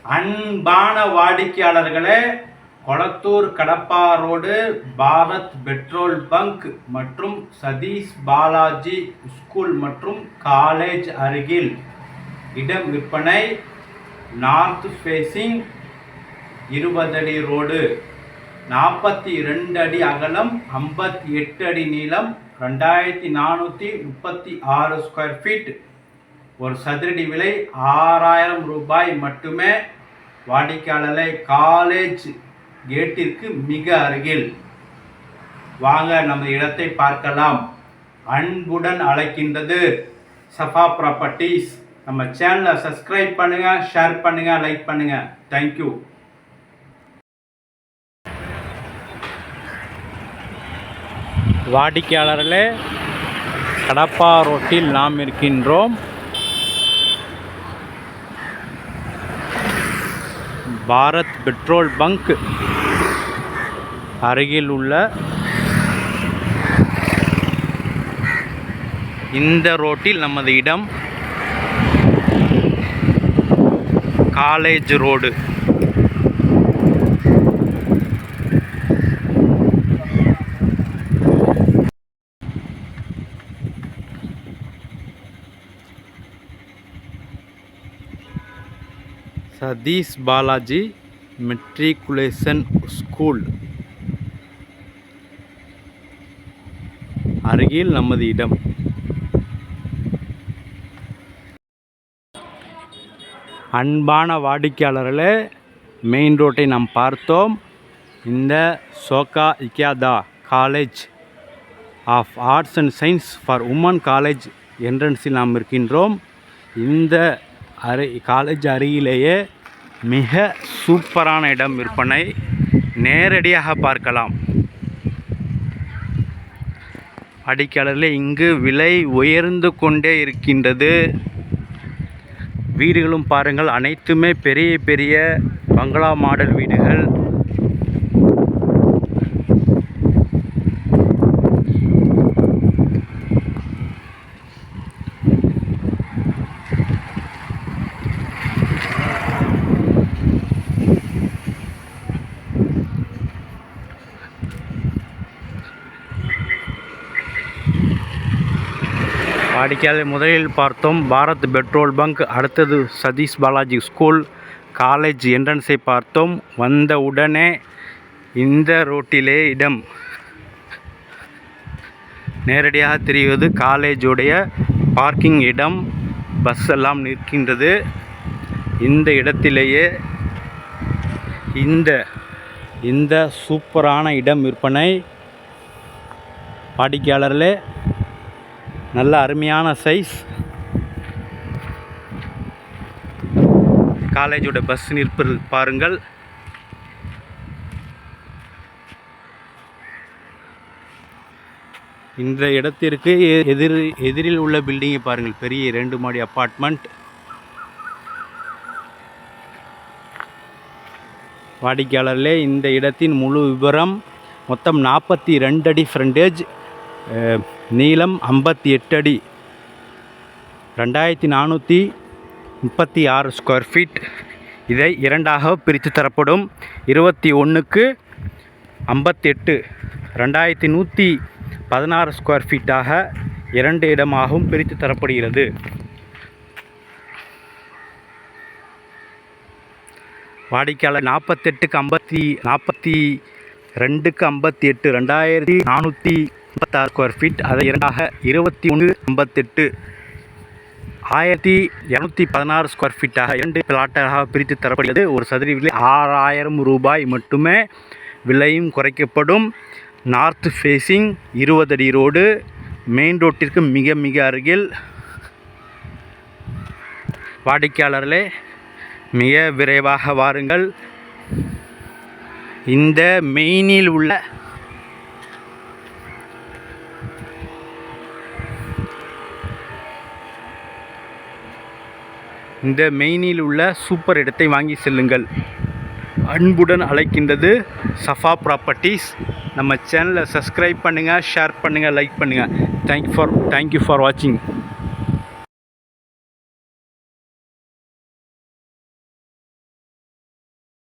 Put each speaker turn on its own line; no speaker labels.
அன்பான வாடிக்கையாளர்களே, Kolathur Kadapa road Bharat petrol bunk மற்றும் சதீஷ் பாலாஜி ஸ்கூல் மற்றும் காலேஜ் அருகில் இடம் விற்பனை. நார்த் ஃபேஸிங் 20 அடி ரோடு, 42 அடி அகலம், 58 அடி நீளம், 2436 ஸ்கொயர் ஃபீட். ஒரு சதுரடி விலை 6000 ரூபாய் மட்டுமே. வாடிக்கையாளரை காலேஜ் கேட்டிற்கு மிக அருகில். வாங்க நம்ம இடத்தை பார்க்கலாம். அன்புடன் அழைக்கின்றது சஃபா ப்ராப்பர்ட்டிஸ். நம்ம சேனலை சப்ஸ்கிரைப் பண்ணுங்க, ஷேர் பண்ணுங்க, லைக் பண்ணுங்க. தேங்க்யூ. வாடிக்கையாளர்களே, கடப்பா ரோட்டில் நாம் இருக்கின்றோம். பாரத் பெட்ரோல் பங்க் அருகில் உள்ள இந்த ரோட்டில் நமது இடம். College road. Satish Balaji matriculation school அருகில் நமது இடம். அன்பான வாடிக்கையாளர்களே, மெயின் ரோட்டை நாம் பார்த்தோம். இந்த Soka Ikeda college of arts and science for women college என்ட்ரன்ஸில் நாம் இருக்கின்றோம். இந்த காலேஜ் அருகிலேயே மிக சூப்பரான இடம் விற்பனை. நேரடியாக பார்க்கலாம். வாடிக்கையாளர்களே, இங்கு விலை உயர்ந்து கொண்டே இருக்கின்றது. வீடுகளும் பாருங்கள், அனைத்துமே பெரிய பெரிய பங்களா மாடல் வீடுகள். வாடிக்கையாளர் முதலில் பார்த்தோம் பாரத் பெட்ரோல் பங்க், அடுத்தது சதீஷ் பாலாஜி ஸ்கூல், காலேஜ் என்ட்ரன்ஸை பார்த்தோம். வந்த உடனே இந்த ரோட்டிலே இடம். நேரடியாக தெரிவது காலேஜுடைய பார்க்கிங் இடம். பஸ் எல்லாம் நிற்கின்றது. இந்த இடத்திலேயே இந்த சூப்பரான இடம் விற்பனை. வாடிக்கையாளர்களே, நல்ல அருமையான சைஸ். காலேஜோட பஸ் நிற்பது பாருங்கள். இந்த இடத்திற்கு எதிரில் உள்ள பில்டிங்கை பாருங்கள். பெரிய 2 மாடி அப்பார்ட்மெண்ட். வாடிக்கையாளர்களே, இந்த இடத்தின் முழு விவரம். மொத்தம் 42 அடி ஃப்ரண்டேஜ், நீளம் 58 அடி, 2436 ஸ்கொயர் ஃபீட். இதை 2ஆக பிரித்து தரப்படும். 21க்கு 58, 2116 ஸ்கொயர் ஃபீட்டாக 2 இடமாகவும் பிரித்து தரப்படுகிறது. வாடிக்கையாளர் 48க்கு 42க்கு 58, 2456 ஸ்கொயர் ஃபீட். அதை 2ஆக 2158, 1216 ஸ்கொயர் ஃபீட்டாக 2 பிளாட்டாக பிரித்து தரப்படுகிறது. ஒரு சதுர விலை 6000 ரூபாய் மட்டுமே. விலையும் குறைக்கப்படும். நார்த் ஃபேஸிங் 20 அடி ரோடு, மெயின் ரோட்டிற்கு மிக மிக அருகில். வாடிக்கையாளர்களே, மிக விரைவாக வாருங்கள். இந்த மெயினில் உள்ள சூப்பர் இடத்தை வாங்கி செல்லுங்கள். அன்புடன் அழைக்கின்றது சஃபா ப்ராப்பர்ட்டிஸ். நம்ம சேனலை சப்ஸ்கிரைப் பண்ணுங்கள், ஷேர் பண்ணுங்கள், லைக் பண்ணுங்கள். தேங்க்யூ ஃபார் வாட்சிங்.